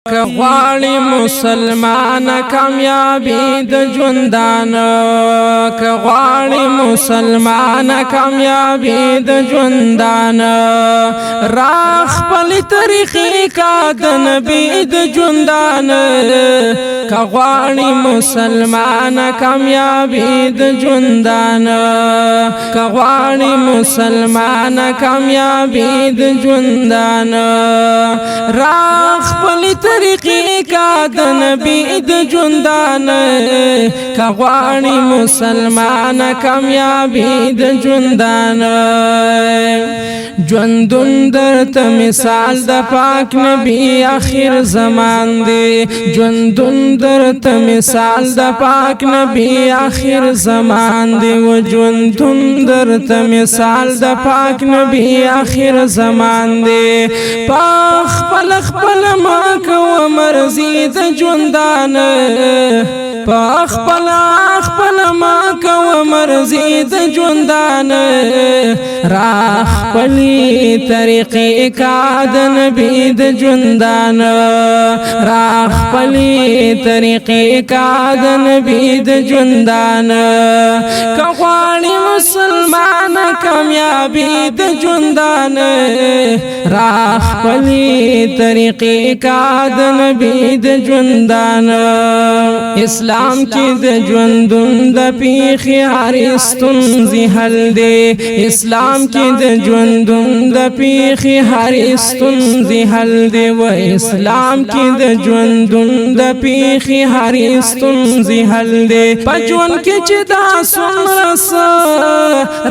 که غواړي مسلمان کامیابی د ژوندان که غواړي مسلمان کامیابی د ژوندان را خپل طریقې کا د نبی د ژوندان که غواړي مسلمان کامیابی د ژوندان که غواړي مسلمان کامیابی د ژوندان را خپل طریقې کا د نبی د ژوندان که غواړي مسلمان کامیابی د ژوندان ژوندون درته مثال د پاک نبی آخر زمان دی ژوندون درته مثال د پاک نبی آخر زمان دی و ژوندون درته مثال د پاک نبی آخر زمان دی پاک خپل ما کو مرزي د ژوندان پاک خپل ما کو مرزي د ژوندان را خپلی طریقې کا د نبی د ژوندان را خپلی طریقې کا د نبی د ژوندان که غواړي مسلمان کامیابی د ژوندان را خپلی طریقې کا د نبی د ژوندان اسلام کې د ژوندون د پیښې هر ستونزې حل دی اسلام کې د ژوندون د پیښې هر ستونزې حل دی و اسلام کې د ژوندون د پیښې هر ستونزې حل دی په ژوند کې چې دا څومره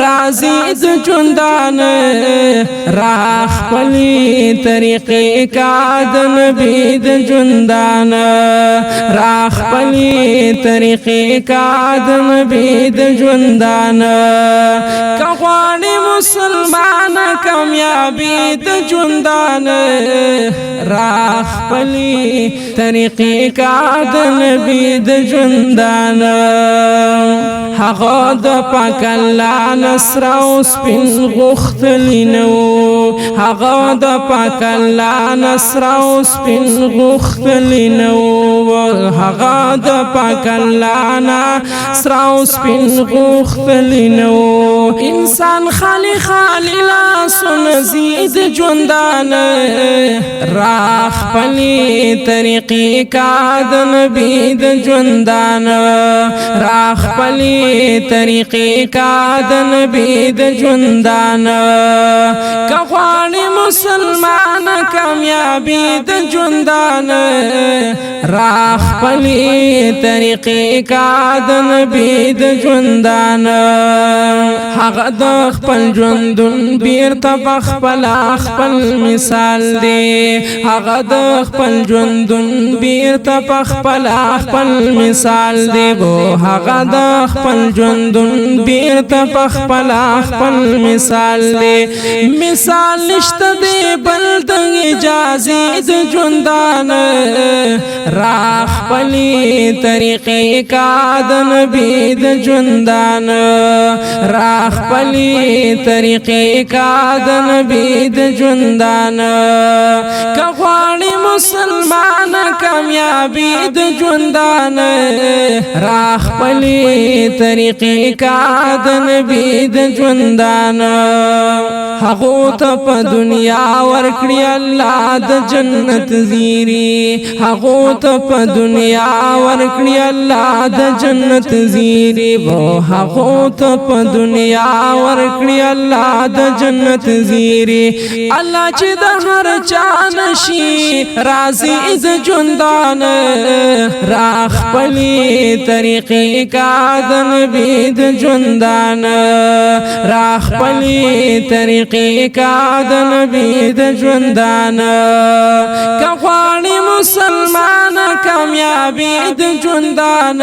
راځي د ژوندان را خپلې طریقې کا د نبی د ژوندان را خپلې طریقې کا د نبی د ژوندان که غواړي مسلمان کامیابی د ژوندان را خپلې طریقې کا د نبی د ژوندان هغه د پاک الله نصر او سپین غوښتلی نو هغه د پاک الله نصر او سپین غوښتلی نو هغه د پاک الله نصر او سپین غوښتلی نو انسان خالی لاسونه زید ژوندان را خپلې طریقې کا د نبی د ژوندان را خپلې طریقې کا د نبی د ژوندان که غواړي مسلمان کامیابی د ژوندان را خپلې طریقې کا د نبی د ژوندان هغه د خپل ژوندون بیرته بخپل خپل مثال دی هغه د خپل ژوندون بیرته بخپل خپل مثال دی هغه د خپل ژوندون بیرته بخپل خپل مثال دی مثال نشته دی بل د اجازه د ژوندان را خپلې طریقې کا د نبی د ژوندان را خپلې طریقې کا د نبی د ژوندان که غواړي مسلمان کامیابی د ژوندان را خپلې طریقې کا د نبی د ژوندان هغه ته په دنیا ورکړي الله د جنت زیری هغه ته په دنیا ورکړي الله د جنت زیری وو هغه ته په دنیا ورکړي الله د جنت زیری الله چې د هر چا نشي راضي د ژوندان را خپلې طریقې کا د نبی د ژوندان را خپلې طریقې کا د نبی د ژوندان که غواړي مسلمان کامیابی د ژوندان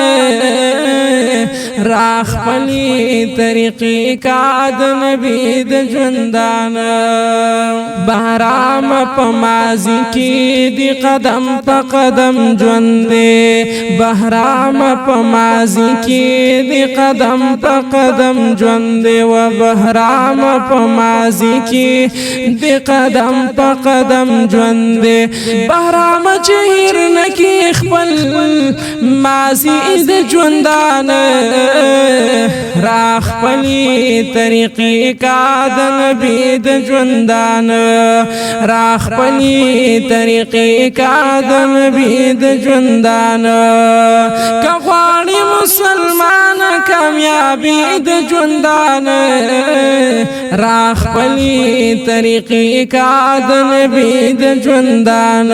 را خپلې طریقې کا د نبی د ژوندان بهرام په ماضي کې دی قدم په قدم ژوند دی بهرام په ماضي کې دی قدم په قدم ژوند دی و بهرام په ماضي کې دی قدم په قدم ژوند دی بهرام چې چهیر نکی خپل ماضی د ژوندان را خپلی طریقې کا د نبی د ژوندان را خپلی طریقې کا د نبی د ژوندان که غواړي مسلمان کامیابی د ژوندان را خپلی طریقې کا د نبی د ژوندان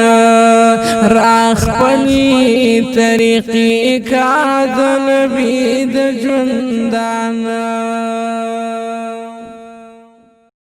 را خپلی طریقې کا د نبی د ژوندان